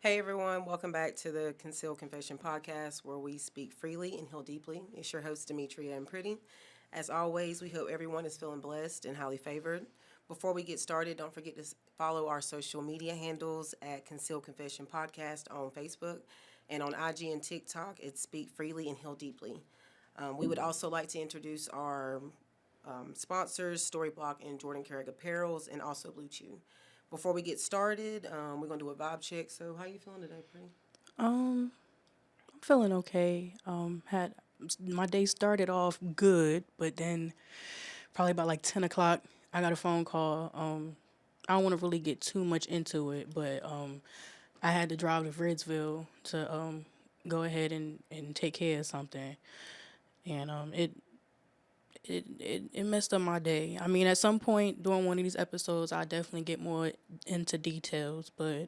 Hey everyone, welcome back to the Concealed Confession podcast where we speak freely and heal deeply. It's your host Demetria and Pretty. As always, we hope everyone is feeling blessed and highly favored. Before we get started, don't forget to follow our social media handles at Concealed Confession Podcast on Facebook and on IG and TikTok. It's Speak Freely and Heal Deeply. We would also like to introduce our sponsors, Storyblock and Jordan Carrick Apparels, and also Blue Chew. Before we get started, we're gonna do a vibe check. So, how you feeling today, Pretty? Um, I'm feeling okay. Had my day started off good, but then probably about like 10 o'clock, I got a phone call. I don't want to really get too much into it, but I had to drive to Fridsville to go ahead and take care of something, and it messed up my day. I mean, at some point during one of these episodes, I definitely get more into details, but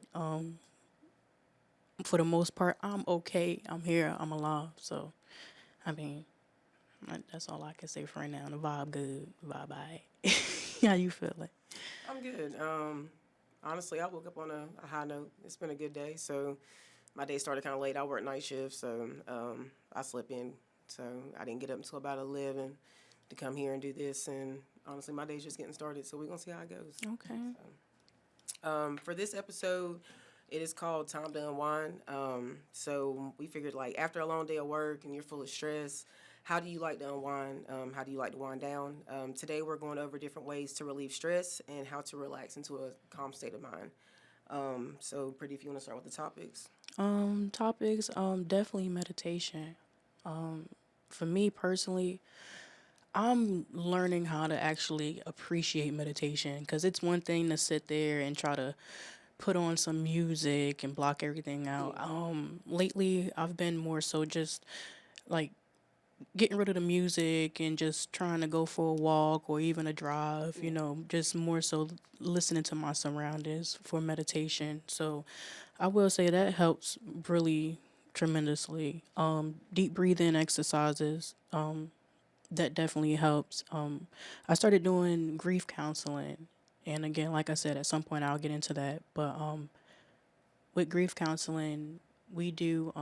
for the most part, I'm okay. I'm here. I'm alive. So, I mean, that's all I can say for right now. The vibe good. Vibe bye. How you feeling? I'm good. Honestly, I woke up on a high note. It's been a good day. So, my day started kind of late. I work night shift, so I slept in. So, I didn't get up until about 11 to come here and do this. And honestly, my day's just getting started. So, we're gonna see how it goes. Okay. For this episode, it is called Time to Unwind. So we figured like after a long day of work and you're full of stress, how do you like to unwind? How do you like to wind down? Today we're going over different ways to relieve stress and how to relax into a calm state of mind. So Pretty, if you want to start with the topics. Topics. Definitely meditation. For me personally, I'm learning how to actually appreciate meditation because it's one thing to sit there and try to put on some music and block everything out. Yeah. Lately I've been more so just like getting rid of the music and just trying to go for a walk or even a drive, Yeah. just more so listening to my surroundings for meditation. So I will say that helps really tremendously. Deep breathing exercises, that definitely helps. I started doing grief counseling. And again, like I said, at some point I'll get into that. But with grief counseling, we do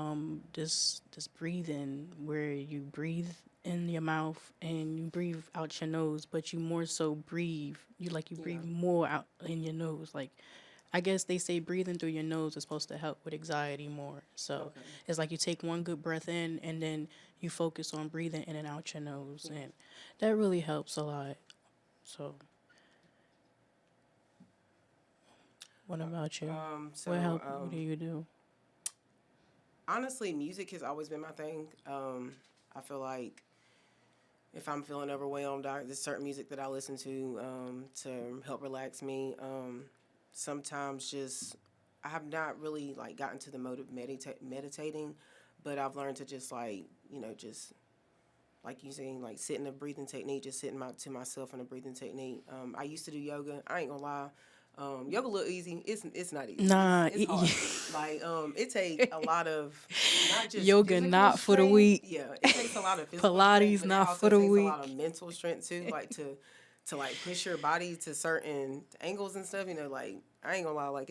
this breathing where you breathe in your mouth and you breathe out your nose, but you more so breathe. You Yeah. breathe more out in your nose. Like I guess they say breathing through your nose is supposed to help with anxiety more. So Okay. it's like you take one good breath in and then you focus on breathing in and out your nose, Yeah. and that really helps a lot. So what about you? So What do you do? honestly, music has always been my thing. I feel like if I'm feeling overwhelmed, there's certain music that I listen to help relax me. Sometimes just I have not really like gotten to the mode of meditating, but I've learned to just like just like you saying like sit in a breathing technique, just sitting to myself in a breathing technique. I used to do yoga. I ain't gonna lie. Yoga look easy. It's not easy. Nah, It's hard. Like it take a lot of not just yoga physical not for the strength. weak. Yeah, it takes a lot of physical strength, Pilates but it not also for the takes a lot of weak. mental strength too. Like to like push your body to certain angles and stuff. Like I ain't gonna lie. Like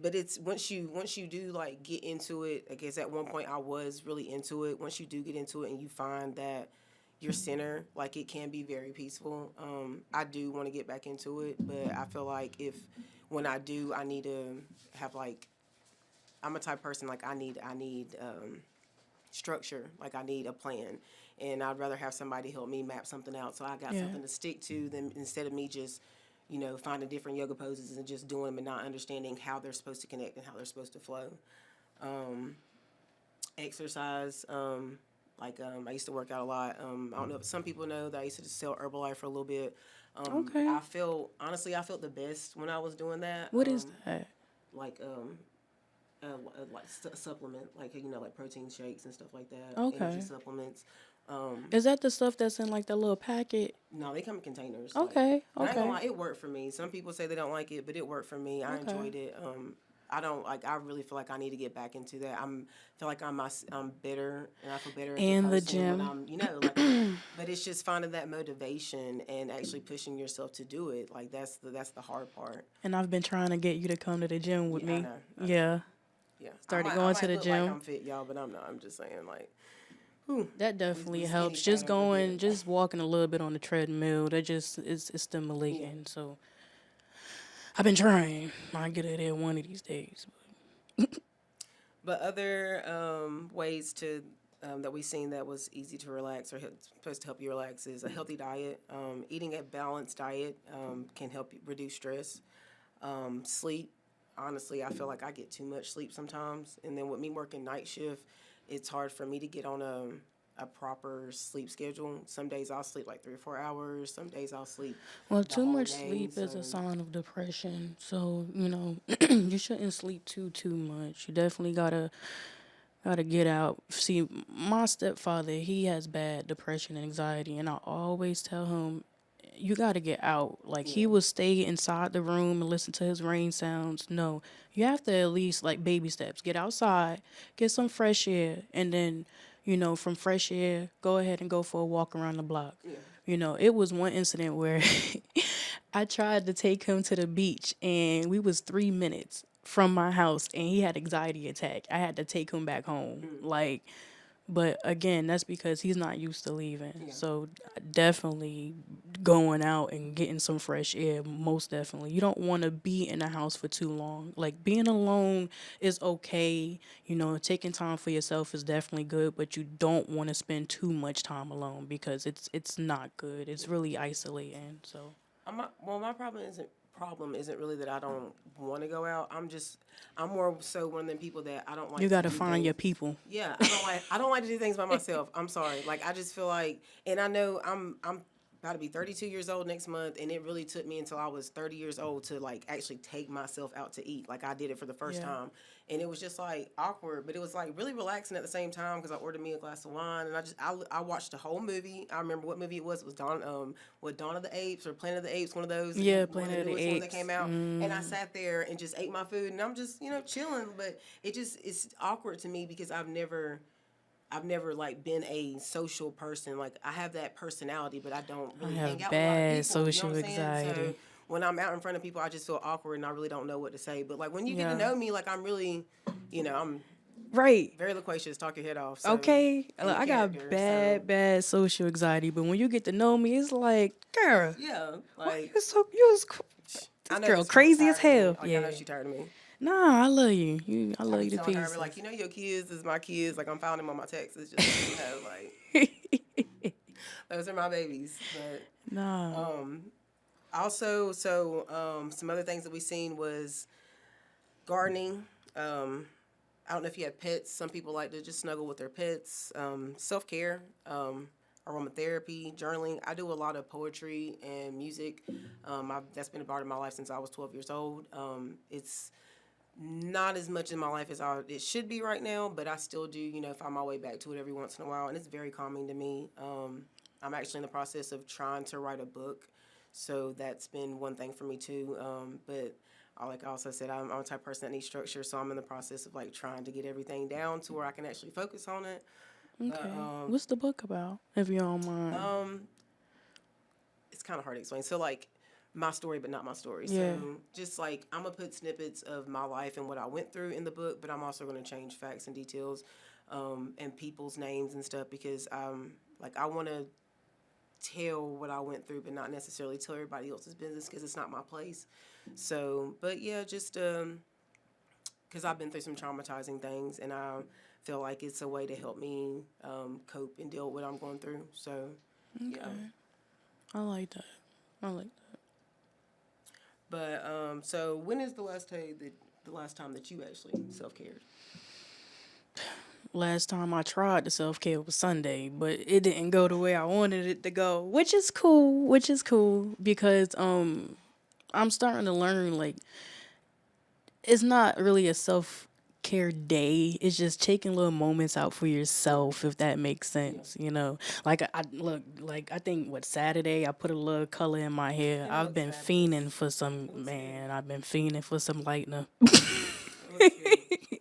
but it's once you do like get into it. I guess at one point I was really into it. Once you do get into it and you find that your center, like it can be very peaceful. I do want to get back into it, but I feel like if when I do, I need to have like I'm a type of person like I need structure, like I need a plan, and I'd rather have somebody help me map something out so I got Yeah. something to stick to than instead of me just finding different yoga poses and just doing them and not understanding how they're supposed to connect and how they're supposed to flow. Um, Exercise. I used to work out a lot. I don't know if some people know that I used to just sell Herbalife for a little bit. Okay. I felt the best when I was doing that. What is that? Like like supplement, like like protein shakes and stuff like that, energy Okay. supplements. Um, Is that the stuff that's in like the little packet? no, they come in containers, like, Okay. and I ain't gonna Okay. lie, it worked for me. Some people say they don't like it, but it worked for me. I Okay. enjoyed it. I don't like. I really feel like I need to get back into that. Feel like I'm better, and I feel better as a In the person when gym. I'm, But it's just finding that motivation and actually pushing yourself to do it. Like that's the hard part. And I've been trying to get you to come to the gym with Yeah, I me. know. I know. Yeah. Yeah, Started I going to might the look like gym. I'm fit, y'all, but I'm not. I'm just saying, like, whew, That definitely we skinny helps. fat Just over going, here. just walking a little bit on the treadmill. That just is Yeah. stimulating. So I've been trying. I get it there one of these days. But other ways to that we've seen that was easy to relax or supposed to help you relax is a healthy diet. Eating a balanced diet can help you reduce stress. Sleep. Honestly, I feel like I get too much sleep sometimes, and then with me working night shift, it's hard for me to get on a proper sleep schedule. Some days I'll sleep like 3 or 4 hours. Some days I'll sleep Well, the too whole much day. sleep is a So sign of depression. So you shouldn't sleep too much. You definitely gotta get out. See, my stepfather, he has bad depression and anxiety, and I always tell him, you gotta get out. Like yeah, he will stay inside the room and listen to his rain sounds. No, you have to at least like baby steps. Get outside, get some fresh air, and then, from fresh air, go ahead and go for a walk around the block. yeah, It was one incident where I tried to take him to the beach and we was 3 minutes from my house and he had anxiety attack. I had to take him back home. Like, but again, that's because he's not used to leaving. yeah. So definitely going out and getting some fresh air, most definitely. You don't want to be in the house for too long. Like being alone is okay. Taking time for yourself is definitely good, but you don't want to spend too much time alone because it's not good. It's really isolating. So Well, my problem isn't really that I don't want to go out. I'm more so one of them people that I don't you like to got to do find your things. people. Yeah, I don't like to do things by myself. I'm sorry. Like I just feel like, and I know I'm about to be 32 years old next month, and it really took me until I was 30 years old to like actually take myself out to eat. Like I did it for the first Yeah. time, and it was just like awkward, but it was like really relaxing at the same time because I ordered me a glass of wine, and I watched the whole movie. I remember what movie it was. It was Dawn of the Apes or Planet of the Apes, one of those, Yeah, one of Planet the of the newest ones that Apes. came out. And I sat there and just ate my food, and I'm just chilling, but it's awkward to me because I've never like been a social person. Like I have that personality, but I don't I really hang have out with a lot of bad people. You know social what I'm saying? So anxiety. when I'm out in front of people, I just feel awkward and I really don't know what to say. But like when you get to Yeah. know me, like I'm really, I'm Right. very loquacious, talk your head off. So Okay. in Look, the I got character. So bad social anxiety, but when you get to know me, it's like, girl, yeah, why like you was I this know girl this girl's crazy as tired of me. hell. Like I know Yeah. she's tired of me. Nah, I love you. I I love be you to telling her, I be like, pieces. your kids is my kids. Like I'm finding them on my texts. It's just so you know, like those are my babies. But Nah. also, so some other things that we seen was gardening. I don't know if you have pets. Some people like to just snuggle with their pets. Self care, aromatherapy, journaling. I do a lot of poetry and music. That's been a part of my life since I was 12 years old. It's not as much in my life as it should be right now, but I still do, find my way back to it every once in a while, and it's very calming to me. I'm actually in the process of trying to write a book, so that's been one thing for me too. But like I also said, I'm a type of person that needs structure, so I'm in the process of like trying to get everything down to where I can actually focus on it. But Okay. What's the book about, if you don't mind? it's kind of hard to explain. So like my story, but not my story. Yeah. So just like I'm gonna put snippets of my life and what I went through in the book, but I'm also gonna change facts and details, and people's names and stuff because like I want to tell what I went through, but not necessarily tell everybody else's business because it's not my place. So, but yeah, just because I've been through some traumatizing things, and I feel like it's a way to help me cope and deal with what I'm going through. So, yeah. Okay. I like that. I like that. But so when is the last time that you actually self cared? Last time I tried the self care was Sunday, but it didn't go the way I wanted it to go, which is cool. Which is cool because I'm starting to learn like it's not really a self care day. It's just taking little moments out for yourself, if that makes Yeah, sense. Like I look, like I think what Saturday I put a little color in my hair. and it I've looks been fabulous. fiending for some It looks good. man. I've been fiending for some lightener. It looks good.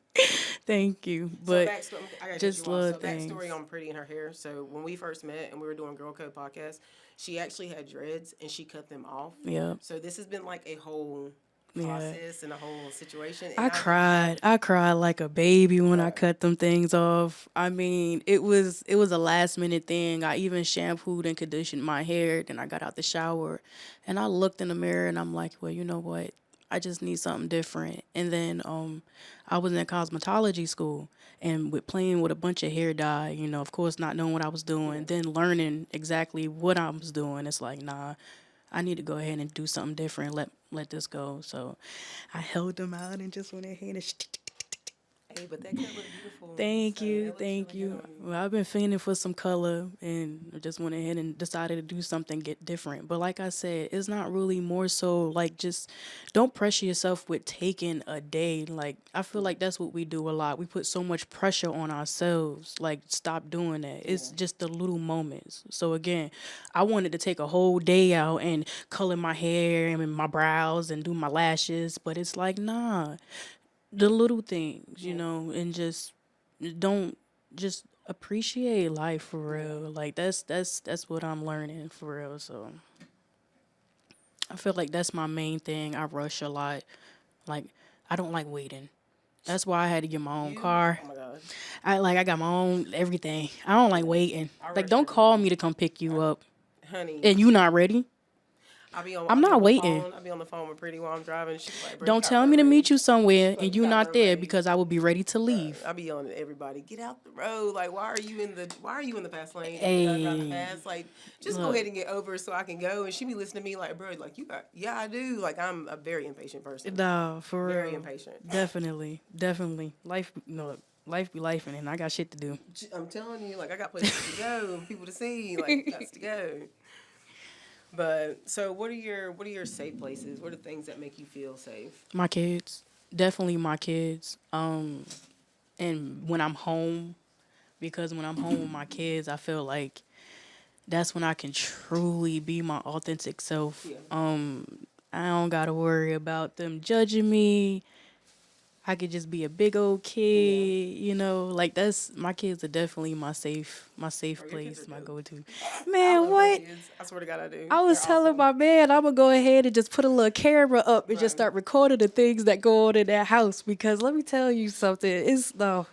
Thank you, So but backstory, I gotta cut just you off. little So backstory things. on Pretty and her hair. So when we first met and we were doing Girl Code podcast, she actually had dreads and she cut them off. Yeah. So this has been like a whole Yeah. process and the whole situation. And I cried. I cried like a baby when I right, cut them things off. I mean, it was a last minute thing. I even shampooed and conditioned my hair. Then I got out the shower, and I looked in the mirror and I'm like, well, you know what? I just need something different. And then I was in cosmetology school and with playing with a bunch of hair dye. Of course, not knowing what I was yeah, doing. Then learning exactly what I was doing. It's like, nah, I need to go ahead and do something different. Let this go. So I held them out and just went ahead and. hey, but that cut look beautiful. Thank So you, it looks thank really good you. on you. Well, I've been feeling for some color, and I just went ahead and decided to do something get different. But like I said, it's not really more so like just don't pressure yourself with taking a day. Like I feel Yeah, like that's what we do a lot. We put so much pressure on ourselves. Like stop doing that. It's yeah, just the little moments. So again, I wanted to take a whole day out and color my hair and my brows and do my lashes, but it's like nah, the little things, yeah, and don't just appreciate life for yeah. real. Like that's what I'm learning for real. So I feel like that's my main thing. I rush a lot. Like I don't like waiting. That's why I had to get my own You, car. oh my God, I got my own everything. I don't like yeah. waiting. I Like rush don't call everything. me to come pick I, you up honey, and you not ready. I'm I'll be not on the waiting. phone. I'll be on the phone with Pretty while I'm driving. She be like, bro, you Don't got tell me road to meet rage. you somewhere Like, and you you got not road there rage. because I will be ready to Bro, leave. I be on it, everybody. Get out the road. Like, why are you in the fast lane? Don't you gotta drive the Hey, fast? Like, just go look. ahead and get over so I can go. And she be listening to me like, bro, like yeah, I do. Like, I'm a very impatient person. Nah, for Very real. impatient. Definitely. Definitely. Life no life be life and I got shit to do. I'm telling you, like, I got places to go, people to see. Like, you got to go. But so, what are your safe places? What are things that make you feel safe? My kids. Definitely my kids. And when I'm home, because when I'm home with my kids, I feel like that's when I can truly be my authentic self. Yeah, I don't gotta worry about them judging me. I could just be a big old yeah. kid, like that's my kids are definitely my safe Bro, your kids are place, my dope. go to. I Man, love my what? kids. I swear to God, I do. I was They're telling awesome. my man I'm gonna go ahead and just put a little camera up and just Right. start recording the things that go on in that house because let me tell you something. It's no,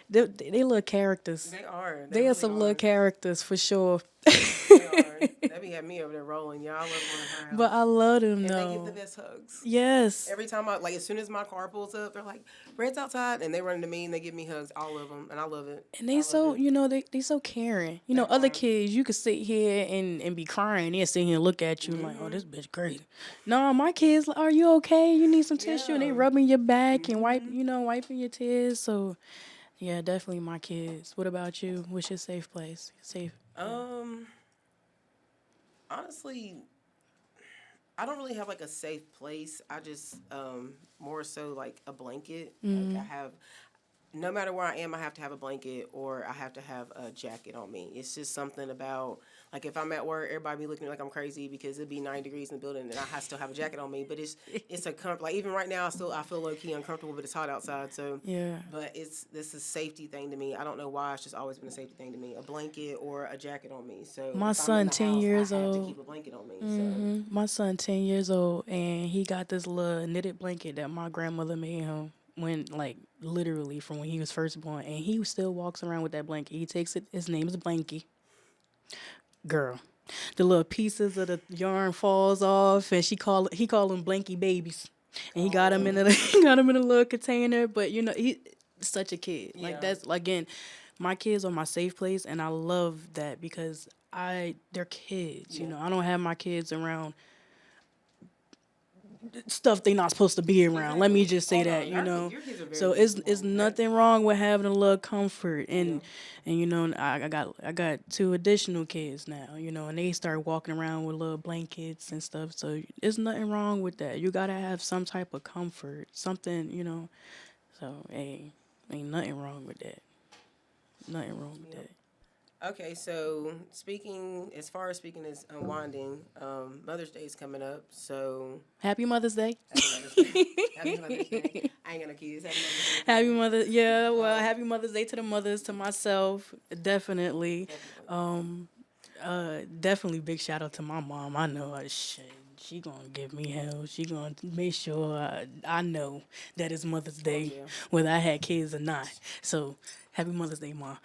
they little characters. They are. They They are really some little are. characters for sure. They are. That be having me over there rolling. Y'all love going to her But house. I love them And they give the though. best hugs. Yes. Every time like, as soon as my car pulls up, they're like, Red's outside. And they run into me and they give me hugs. All of them. And I love it. And I they love so, it. they so caring. They Other are. kids, you could sit here and be crying. They'll sit here and look at you like, oh, Mm-hmm. this bitch crazy. No, my kids, like, are you okay? You need some tissue? And they Yeah. rubbing your back and Mm-hmm. wiping your tears. So, yeah, definitely my kids. What about you? What's your safe place? Safe. Yeah. Um, honestly, I don't really have like a safe place. I just more so like a blanket. Like I have no matter where I am, I have to have a blanket or I have to have a jacket on me. It's just something about like if I'm at work, everybody be looking at me like I'm crazy because it'd be 90 degrees in the building and still have a jacket on me. But it's a comfort. Like even right now, I feel low key uncomfortable, but it's hot outside. So, Yeah. but this is a safety thing to me. I don't know why. It's just always been a safety thing to me. A blanket or a jacket on me. So My if I'm in son, the 10 house, I years have to old. keep a blanket on me. So My son, 10 years old, and he got this little knitted blanket that my grandmother made him when, like, literally from when he was first born. And he still walks around with that blanket. He takes it, his name is Blanky. Girl. The little pieces of the yarn falls off, and he call them Blanky babies. And he got him in oh a he got him in a little container, but he such a kid. Like yeah that's again, my kids are my safe place, and I love that because they're kids. yeah. I don't have my kids around stuff they not supposed to be around. Let me Exactly. just say Oh no, that, your kids are very So it's disciplined. nothing wrong with having a little comfort Yeah. and I got two additional kids now, and they start walking around with little blankets and stuff. So there's nothing wrong with that. You gotta have some type of comfort, something. So hey, ain't nothing wrong with that. Nothing wrong with Yep. that. Okay, so as far as speaking as unwinding, Mother's Day is coming up. So Happy Mother's Day. happy Mother's Day. Happy Mother's Day. I ain't got no kids. Happy Mother's Day to Happy you. Mother. Yeah, well, Um, happy Mother's Day to the mothers, to myself, definitely. definitely. Definitely big shout out to my mom. I know her shit. she gonna give me hell. She gonna make sure I know that it's Mother's Oh Day, yeah. whether I had kids or not. So happy Mother's Day, Ma.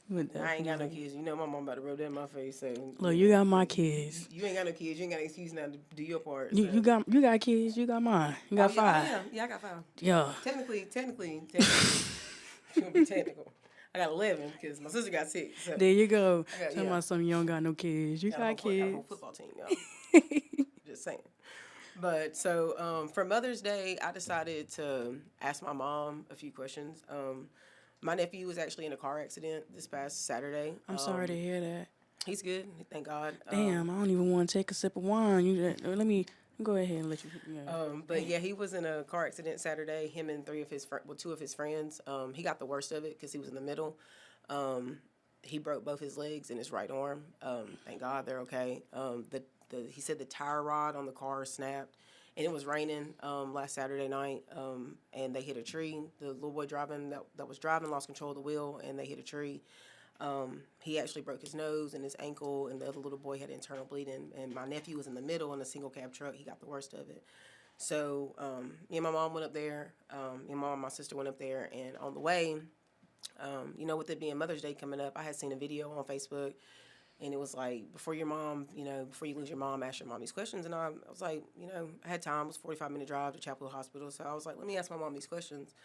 But I ain't got no definitely, kids. You know my mom about to rub that in my face. So look, you you know, got my you, kids. you ain't got no kids. You ain't got an excuse now to do your part. You So. you got kids. You got mine. You Oh got yeah, I 5. am. Yeah, I got 5. Yeah. Yeah. Technically. If you want to be technical. I got 11 because my sister got 6. So There you go. I got Talking about something you don't got no kids. You got got a whole kids. football team, y'all. Just saying. But so for Mother's Day, I decided to ask my mom a few questions. My nephew was actually in a car accident this past Saturday. I'm sorry to hear that. He's good, thank God. Damn, I don't even want to take a sip of wine. Let me go ahead and let you. Yeah. But yeah, he was in a car accident Saturday. Him and 2 of his friends. He got the worst of it because he was in the middle. He broke both his legs and his right arm. Thank God they're okay. He said the tire rod on the car snapped, and it was raining last Saturday night. And they hit a tree. The little boy that was driving lost control of the wheel, and they hit a tree. He actually broke his nose and his ankle, and the other little boy had internal bleeding. And my nephew was in the middle in a single cab truck. He got the worst of it. So me and my mom went up there. Me and my sister went up there, and on the way, with it being Mother's Day coming up, I had seen a video on Facebook, and it was like, before you lose your mom, ask your mom these questions. And I was like, I had time. It was a 45-minute drive to Chapel Hospital. So I was like, let me ask my mom these questions.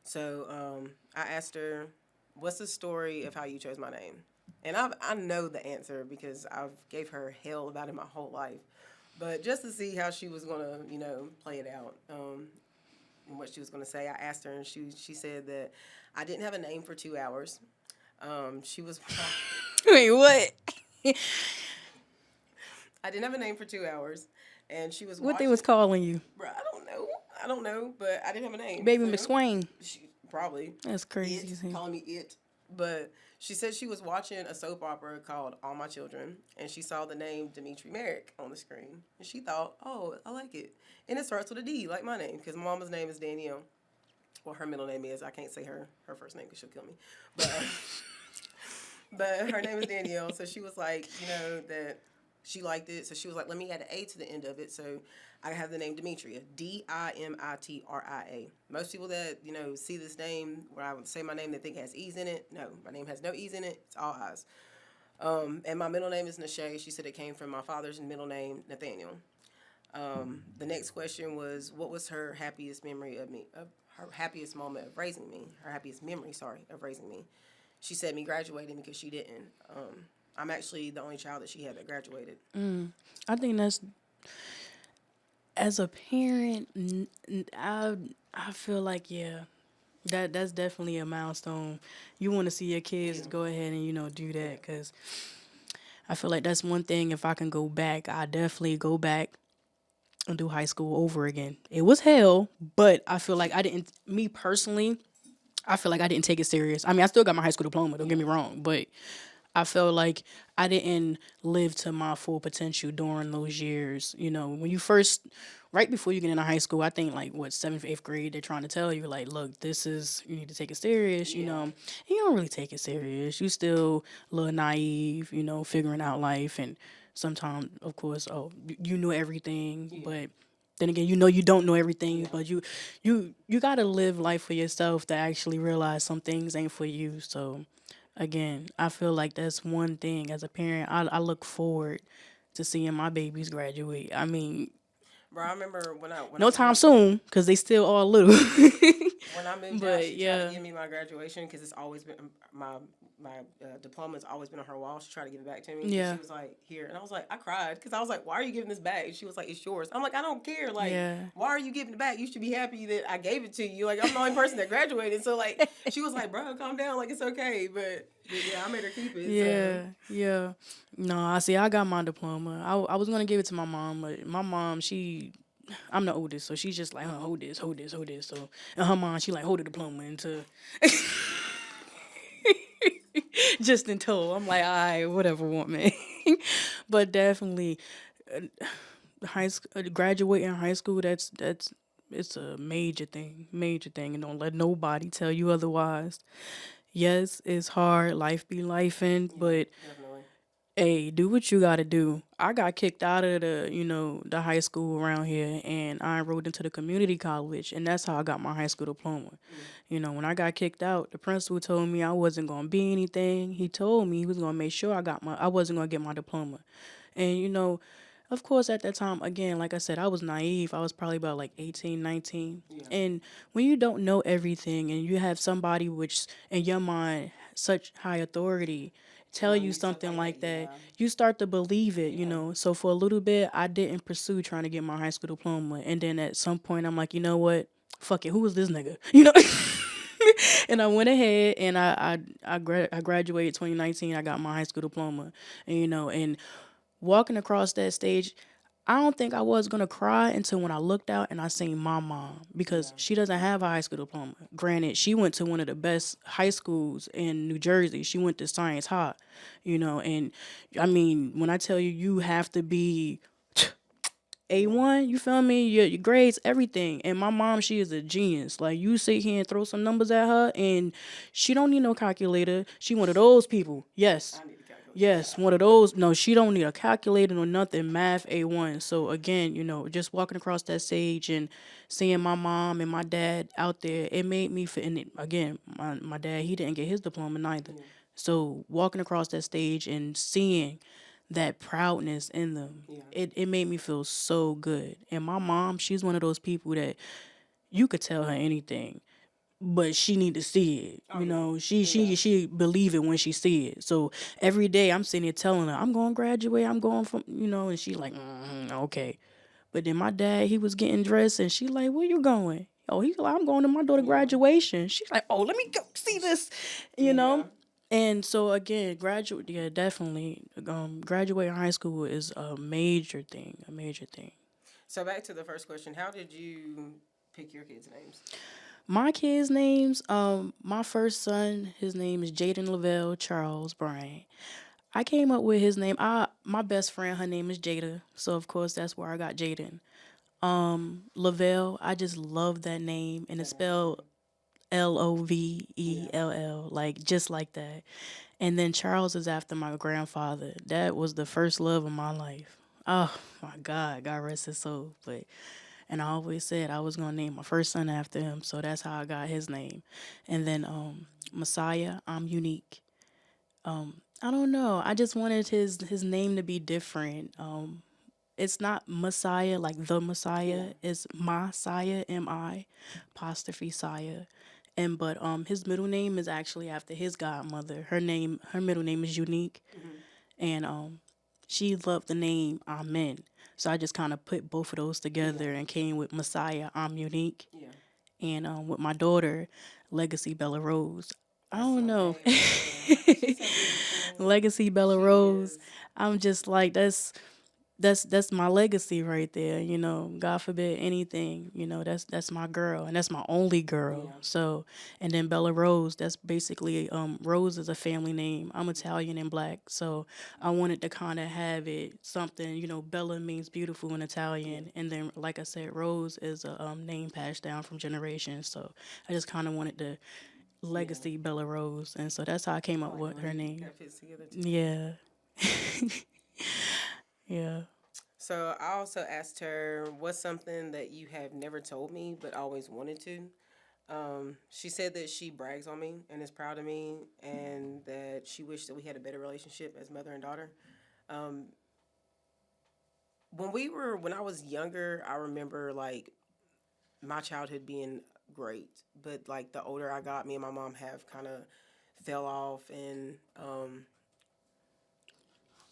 So I asked her, what's the story of how you chose my name? And I know the answer because I've gave her hell about it my whole life. But just to see how she was going to, play it out and what she was going to say, I asked her, and she said that I didn't have a name for 2 hours. She was... Wait, what? I didn't have a name for 2 hours, and she was What they watching... was calling you? Bro, I don't know, but I didn't have a name. Baby so McSwain. Probably. That's crazy. Calling me it. But she said she was watching a soap opera called All My Children, and she saw the name Dimitri Merrick on the screen. And she thought, oh, I like it. And it starts with a D, like my name, because my mama's name is Danielle. Well, her middle name is. I can't say her first name because she'll kill me. But her name is Danielle, so she was like, that she liked it. So she was like, let me add an A to the end of it. So I have the name Demetria, Dimitria. Most people that, see this name, where I would say my name, they think it has E's in it. No, my name has no E's in it. It's all I's. And my middle name is Nashay. She said it came from my father's middle name, Nathaniel. The next question was, what was her happiest memory of me, of her happiest moment of raising me, her happiest memory, of raising me. She said me graduating because she didn't. I'm actually the only child that she had that graduated. I think that's, as a parent, I feel like, yeah, that's definitely a milestone. You want to see your kids go ahead and, do that, because I feel like that's one thing. If I can go back, I definitely go back and do high school over again. It was hell, but I feel like me personally, I feel like I didn't take it serious. I mean, I still got my high school diploma, don't get me wrong, but I felt like I didn't live to my full potential during those years. When you first, right before you get into high school, I think like 7th, 8th grade, they're trying to tell you like, look, you need to take it serious. You don't really take it serious. You still a little naive, figuring out life. And sometimes, of course, you know everything, but then again, you don't know everything, but you got to live life for yourself to actually realize some things ain't for you. So again, I feel like that's one thing as a parent. I look forward to seeing my babies graduate. I mean, Bro, I remember when no time soon, because they still all little. when I moved out, she tried to give me my graduation because it's always been my diploma's always been on her wall. She tried to give it back to me. Yeah. She was like, here. And I was like, I cried because I was like, why are you giving this back? And she was like, it's yours. I'm like, I don't care. Like, why are you giving it back? You should be happy that I gave it to you. Like, I'm the only person that graduated. So, like, she was like, bro, calm down. Like, it's okay. But yeah, I made her keep it. Yeah, so. Yeah. No, I got my diploma. I was going to give it to my mom, but my mom, I'm the oldest, so she's just like, hold this. So, in her mom, she like, hold the diploma into... just in tow. I'm like, all right, whatever, woman. But definitely, graduating high school, that's it's a major thing, and don't let nobody tell you otherwise. Yes, it's hard, life be lifing, but definitely. Hey, do what you gotta do. I got kicked out of the high school around here, and I enrolled into the community college, and that's how I got my high school diploma. When I got kicked out, the principal told me I wasn't gonna be anything. He told me he was gonna make sure I wasn't gonna get my diploma. And of course at that time, again, like I said, I was naive. I was probably about like 18, 19. Yeah. And when you don't know everything and you have somebody which in your mind such high authority tell Telling you you stuff something like that, like that, yeah. you start to believe it, Yeah. So for a little bit, I didn't pursue trying to get my high school diploma. And then at some point, I'm like, you know what? Fuck it. Who is this nigga? And I went ahead and I graduated 2019. I got my high school diploma, and walking across that stage, I don't think I was gonna cry until when I looked out and I seen my mom because Yeah. she doesn't have a high school diploma. Granted, she went to one of the best high schools in New Jersey. She went to Science High, and I mean, when I tell you, you have to be A1, you feel me? Your grades, everything. And my mom, she is a genius. Like, you sit here and throw some numbers at her, and she don't need no calculator. She one of those people. Yes. I need to calculate. Yes, one of those. No, she don't need a calculator or nothing. Math A1. So again, just walking across that stage and seeing my mom and my dad out there, it made me feel. And again, my dad, he didn't get his diploma neither. So walking across that stage and seeing that proudness in them, Yeah. it made me feel so good. And my mom, she's one of those people that you could tell her anything, but she need to see it. Oh, yeah. She believe it when she see it. So every day I'm sitting here telling her I'm going to graduate. I'm going from and she like okay. But then my dad, he was getting dressed and she like, where you going? Oh, he's like, I'm going to my daughter graduation. She's like, oh, let me go see this, you know. Yeah. And so again, yeah, definitely. Graduating high school is a major thing, a major thing. So back to the first question, how did you pick your kids' names? My kids' names, my first son, his name is Jaden Lavelle Charles Bryant. I came up with his name. My best friend, her name is Jada, so of course that's where I got Jaden. Lavelle, I just love that name, and it's spelled Lovell, like just like that. And then Charles is after my grandfather. That was the first love of my life. Oh my God, God rest his soul. And I always said I was gonna name my first son after him, so that's how I got his name. And then Messiah, I'm unique. I don't know. I just wanted his name to be different. It's not Messiah like the Messiah. It's Messiah, M-I apostrophe Saya. And but his middle name is actually after his godmother. Her middle name is Unique, and she loved the name Amen. So I just kind of put both of those together and came with Messiah, I'm Unique, Yeah. and with my daughter, Legacy Bella Rose. I That's don't my know. baby. She's so beautiful. Legacy Bella She Rose. is. I'm just like that's my legacy right there. God forbid anything. That's my girl, and that's my only girl. Yeah. So, and then Bella Rose. That's basically Rose is a family name. I'm Italian and black, so I wanted to kind of have it something. Bella means beautiful in Italian, and then like I said, Rose is a name passed down from generations. So I just kind of wanted to legacy Bella Rose, and so that's how I came I up like the with her way name. that fits together too. Yeah, yeah. So I also asked her, what's something that you have never told me but always wanted to? She said that she brags on me and is proud of me, and that she wished that we had a better relationship as mother and daughter. Um, when I was younger, I remember like my childhood being great, but like the older I got, me and my mom have kind of fell off, and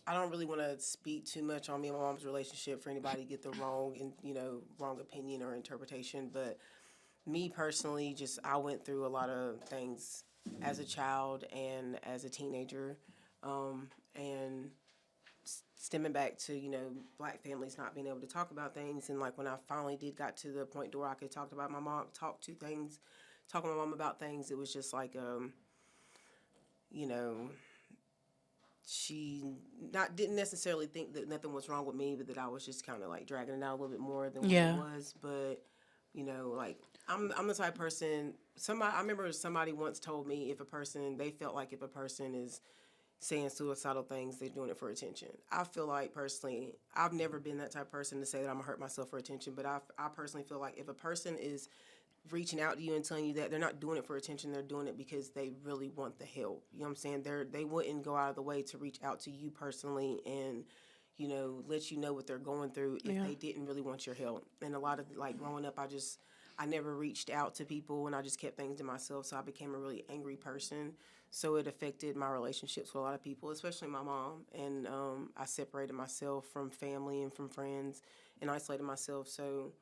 I don't really want to speak too much on me and my mom's relationship for anybody to get the wrong and wrong opinion or interpretation. But me personally, just I went through a lot of things as a child and as a teenager, and stemming back to black families not being able to talk about things, and like when I finally did got to the point where I could talk to my mom about things, it was just like you know she not didn't necessarily think that nothing was wrong with me, but that I was just kind of like dragging it out a little bit more than what it Yeah. was. But like I'm the type of person. Somebody I remember somebody once told me if a person they felt like if a person is saying suicidal things. They're doing it for attention. I feel like personally, I've never been that type of person to say that I'm gonna hurt myself for attention. But I personally feel like if a person is reaching out to you and telling you that, they're not doing it for attention, they're doing it because they really want the help. You know what I'm saying? They wouldn't go out of the way to reach out to you personally and let you know what they're going through if Yeah. they didn't really want your help. And a lot of like growing up, I never reached out to people and I just kept things to myself. So I became a really angry person. So it affected my relationships with a lot of people, especially my mom. And I separated myself from family and from friends and isolated myself. So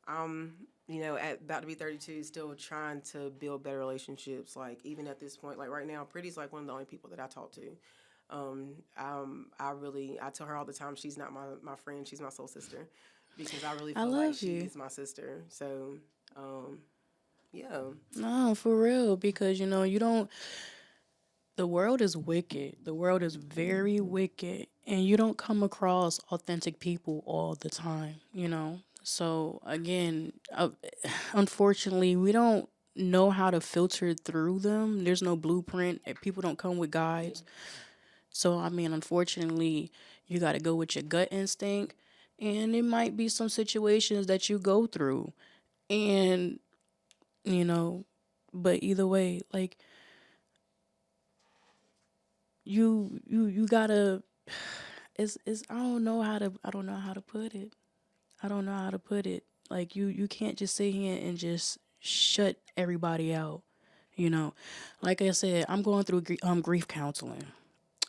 at about to be 32, still trying to build better relationships. Like even at this point, like right now, Pretty's like one of the only people that I talk to. I tell her all the time she's not my friend, she's my soul sister, because I really I feel like love she you. is my sister. So, yeah, No, for real, because you don't. The world is wicked. The world is very wicked, and you don't come across authentic people all the time. So again, unfortunately, we don't know how to filter through them. There's no blueprint. People don't come with guides. So I mean, unfortunately, you got to go with your gut instinct, and it might be some situations that you go through, and you know, but either way, like you gotta. It's I don't know how to put it. I don't know how to put it. Like you can't just sit here and just shut everybody out. You know, like I said, I'm going through grief counseling.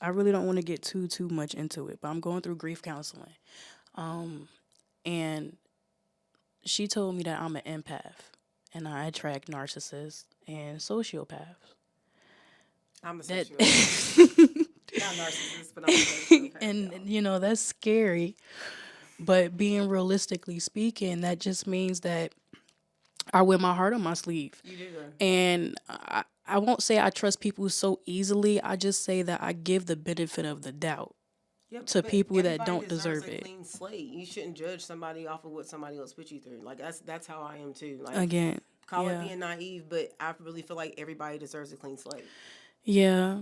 I really don't want to get too much into it, but I'm going through grief counseling. And she told me that I'm an empath and I attract narcissists and sociopaths. I'm a That sociopath. Not a narcissist, but I'm a sociopath, and y'all. that's scary. But being realistically speaking, that just means that I wear my heart on my sleeve. You do though. And I won't say I trust people so easily. I just say that I give the benefit of the doubt Yep, to but people that everybody don't deserves deserve a it. clean slate. You shouldn't judge somebody off of what somebody else put you through. Like that's how I am too. Like Again, call it yeah. being naive, but I really feel like everybody deserves a clean slate. Yeah.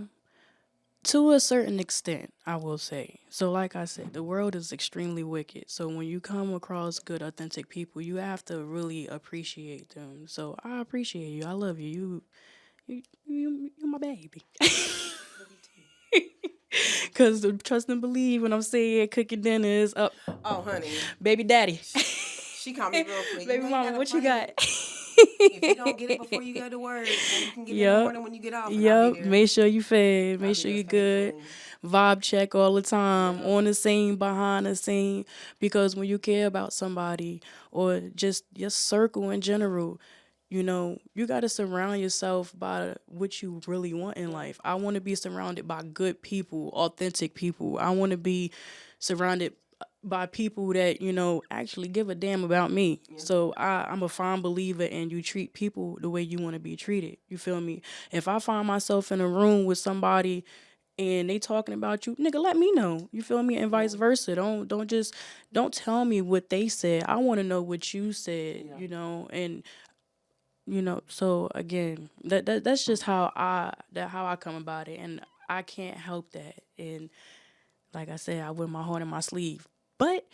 To a certain extent, I will say. So, like I said, the world is extremely wicked. So, when you come across good, authentic people, you have to really appreciate them. So, I appreciate you. I love you. You my baby. Love you too. Love you too. Cause trust and believe when I'm saying cooking dinner is up, Oh, honey, baby daddy, she called me real quick. You baby know you mama, gotta what you pray. got? If you don't get it before you go to work, you can get it in the Yep, morning when you get off, and I'll be yep. there. Make sure you fed. I'll Make be sure there you good. faithfully. Vibe check all the time, Yep. on the scene, behind the scene. Because when you care about somebody or just your circle in general, you got to surround yourself by what you really want in Yep. life. I want to be surrounded by good people, authentic people. I want to be surrounded by people that, actually give a damn about me. Yeah. So I'm a firm believer in you treat people the way you want to be treated. You feel me? If I find myself in a room with somebody and they talking about you, nigga, let me know. You feel me? And Yeah. vice versa. Don't tell me what they said. I want to know what you said, Yeah. and so again, that's just how I come about it, and I can't help that. And like I said, I wear my heart on my sleeve, but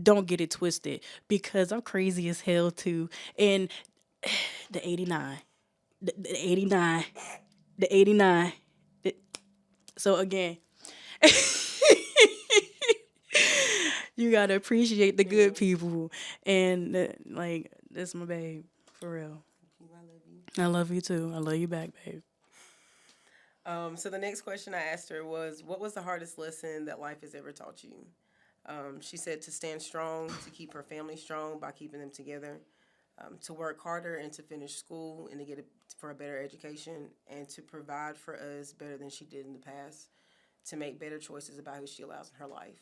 don't get it twisted because I'm crazy as hell too. And the 89, the 89, the 89. So again, you gotta appreciate the Yeah. good people, and like that's my babe for real. I love you. I love you too. I love you back, babe. So the next question I asked her was, "What was the hardest lesson that life has ever taught you?" She said to stand strong, to keep her family strong by keeping them together, to work harder and to finish school and to for a better education, and to provide for us better than she did in the past, to make better choices about who she allows in her life.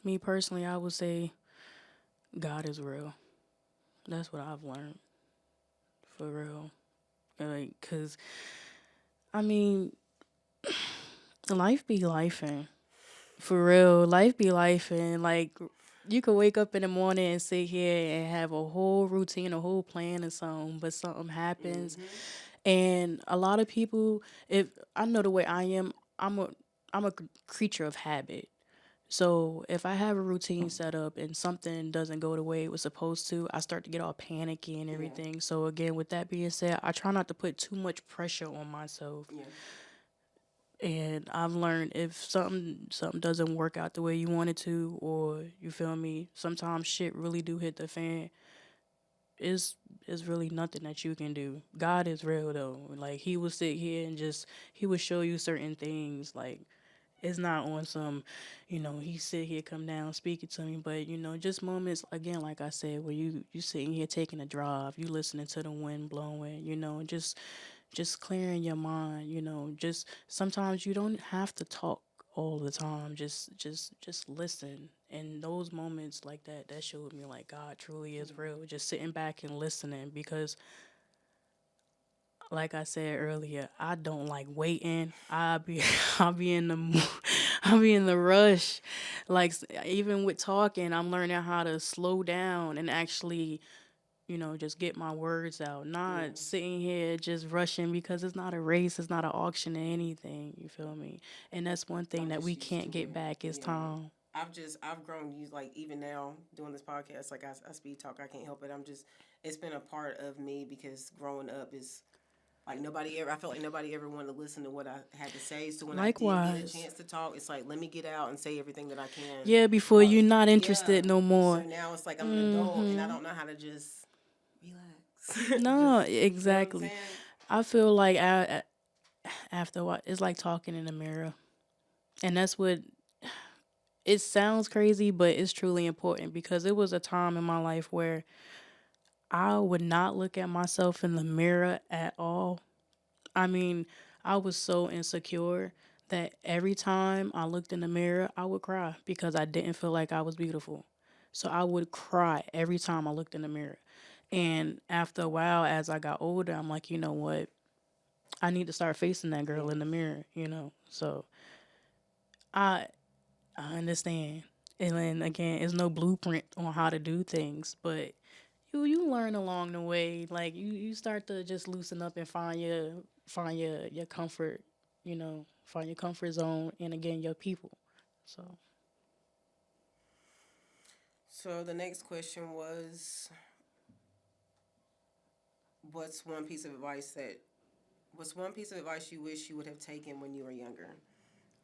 Me personally, I would say God is real. That's what I've learned for real. Like, cause I mean, life be life and for real, life be life and like you could wake up in the morning and sit here and have a whole routine, a whole plan or something, but something happens Mm-hmm. And a lot of people, if I know the way I am, I'm a I'm a creature of habit. So if I have a routine set up and something doesn't go the way it was supposed to, I start to get all panicky and Yeah. everything. So again, with that being said, I try not to put too much pressure on myself. Yeah. And I've learned if something doesn't work out the way you want it to, or you feel me, sometimes shit really do hit the fan. Is really nothing that you can do. God is real though. Like he will sit here and just he will show you certain things. Like it's not on some, he sit here, come down, speaking to me, but just moments again, like I said, where you sitting here taking a drive, you listening to the wind blowing, just clearing your mind, just sometimes you don't have to talk all the time. Just listen. And those moments like that showed me like God truly is real. Just sitting back and listening because like I said earlier, I don't like waiting. I'll be in the I'll be in the rush. Like even with talking, I'm learning how to slow down and actually, just get my words out. Yeah. Not sitting here just rushing because it's not a race, it's not an auction or anything. You feel me? And that's one thing I'm that just we used to can't get it. back is Yeah. time. I've grown used like even now doing this podcast like I speed talk I can't help it. I'm just it's been a part of me because growing up is like nobody ever I felt like nobody ever wanted to listen to what I had to say. So when I did get a Likewise. chance to talk, it's like let me get out and say everything that I can. Yeah, before Well, you not yeah. interested no So more. now it's like I'm an adult and I Mhm. don't know how to just relax. No, Just you know what I'm exactly. saying? I feel like after what it's like talking in the mirror. And that's what it sounds crazy, but it's truly important because it was a time in my life where I would not look at myself in the mirror at all. I mean, I was so insecure that every time I looked in the mirror, I would cry because I didn't feel like I was beautiful. So I would cry every time I looked in the mirror. And after a while, as I got older, I'm like, you know what? I need to start facing that girl Yeah. in the mirror. So I I understand. And then again, it's no blueprint on how to do things, but you learn along the way. Like you start to just loosen up and find your comfort, find your comfort zone and again your people. So So the next question was what's one piece of advice that what's one piece of advice you wish you would have taken when you were younger?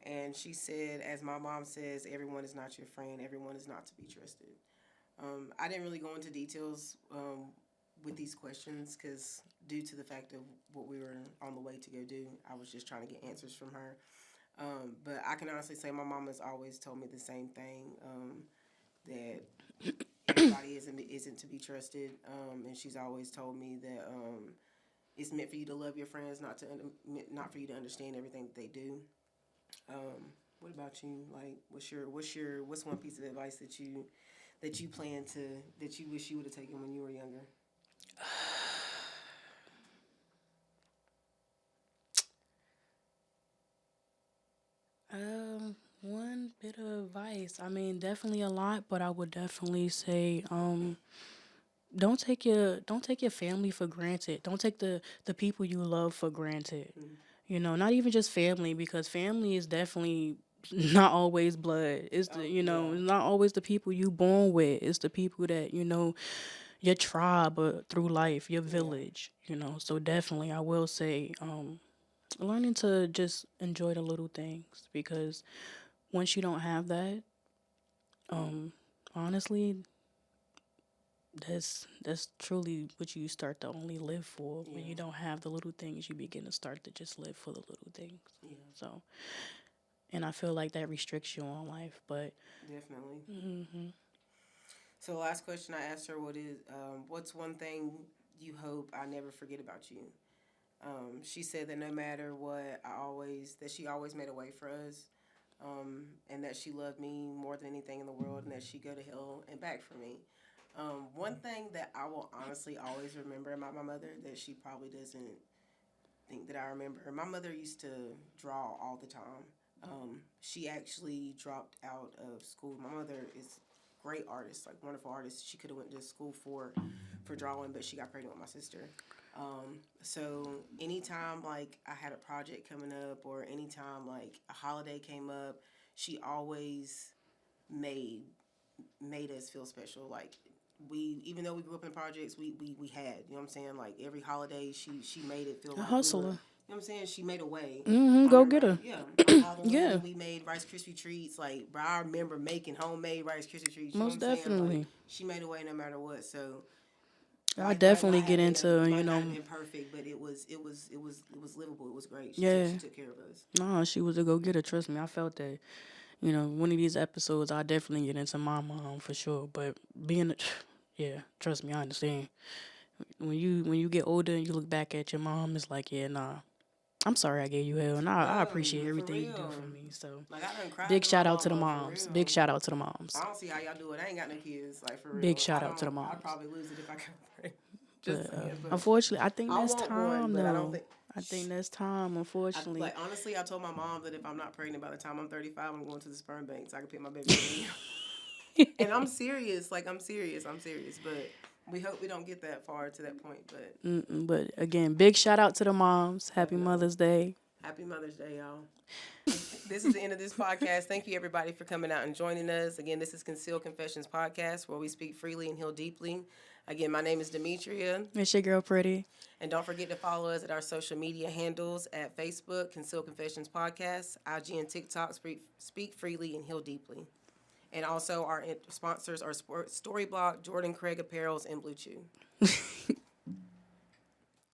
And she said, as my mom says, everyone is not your friend. Everyone is not to be trusted. I didn't really go into details with these questions because due to the fact of what we were on the way to go do, I was just trying to get answers from her. But I can honestly say my mom has always told me the same thing that everybody isn't to be trusted, and she's always told me that it's meant for you to love your friends, not for you to understand everything that they do. What about you? Like, what's one piece of advice that you plan to that you wish you would have taken when you were younger? one bit of advice. I mean, definitely a lot, but I would definitely say don't take your family for granted. Don't take the people you love for granted. Mm, Not even just family because family is definitely not always blood. It's the oh yeah, it's not always the people you born with. It's the people that your tribe through life, your yeah, village. So definitely, I will say, learning to just enjoy the little things because once you don't have that, honestly, that's truly what you start to only live for. When you yeah, don't have the little things, you begin to start to just live for the little things. yeah, So, and I feel like that restricts you on life, but definitely. hmm So the last question I asked her, what's one thing you hope I never forget about you? She said that no matter what, that she always made a way for us, and that she loved me more than anything in the world, and that she'd go to hell and back for me. One thing that I will honestly always remember about my mother that she probably doesn't think that I remember. My mother used to draw all the time. She actually dropped out of school. My mother is great artist, like wonderful artist. She could have went to school for for drawing, but she got pregnant with my sister. So anytime like I had a project coming up or anytime like a holiday came up, she always made made us feel special. Like we, even though we grew up in projects, we had, you know what I'm saying? Like every holiday, she made it feel A like we were. hustler. You know what I'm saying? She made a way. I Go remember, get her. yeah, on Yeah, Halloween we made Rice Krispie treats. Like, bro, I remember making homemade Rice Krispie treats. You know what most I'm saying? Like, definitely. she made a way no matter what. So I life might not definitely have get been into, might not have been perfect, but it was livable. It was great. yeah. She took care of us. No, she was a go getter. Trust me, I felt that. One of these episodes, I definitely get into my mom for sure. But being, yeah, trust me, I understand. When you get older and you look back at your mom, it's like, yeah, nah. I'm sorry I gave you hell, and I appreciate For everything you do real. for me. So, Like I done cried big to my shout out to the mama for moms. Big real. shout out to the moms. I don't see how y'all do it. I ain't got no kids. Like for Big real. I shout out to the don't. I'd moms. probably lose it if I got pregnant. Just But saying. But unfortunately, I think I that's want one. time But I don't though. think. I think that's time. Unfortunately, Like honestly, I told my mom that if I'm not pregnant by the time I'm 35, I'm going to the sperm bank so I can pick my baby up. And I'm serious. Like I'm serious. I'm serious. But we hope we don't get that far to that point. but again, big shout out to the moms. Happy Definitely. Mother's Day. Happy Mother's Day, y'all. This is the end of this podcast. Thank you, everybody, for coming out and joining us. Again, this is Concealed Confessions Podcast, where we speak freely and heal deeply. Again, my name is Demetria. It's your girl, Pretty. And don't forget to follow us at our social media handles at Facebook, Concealed Confessions Podcast, IG and TikTok, Speak Freely and Heal Deeply. And also our sponsors are Storyblock, Jordan Craig Apparels, and Blue Chew.